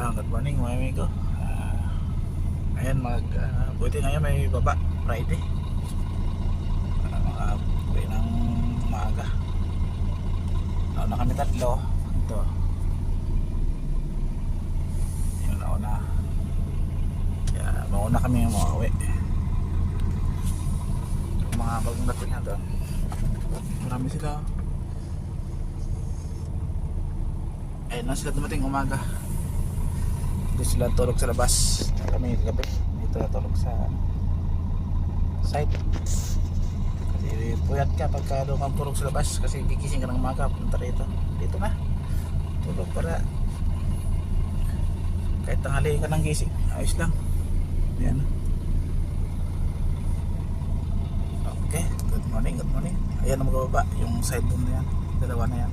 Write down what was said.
Good morning mga amigo. Ayan buti ngayon may baba Friday. Mga uwi ng maaga. Nauna kami tatlo. Ito yung nauna. Kaya mauna kami yung mauwi. Yung mga bagong dating nga doon, marami sila. Ayun na sila dumating umaga. Dito sila tulog sa labas. Kami gabi dito tulog sa site. Kasi puyat ka pagka doon kang tulog sa labas. Kasi gigising ka ng umaga, punta rito. Dito na tulog para kahit tanghali ka ng gising, ayos lang. Yan. Okay, good morning, good morning. Ayan ang magbaba, yung side boom na yan, dalawa na yan.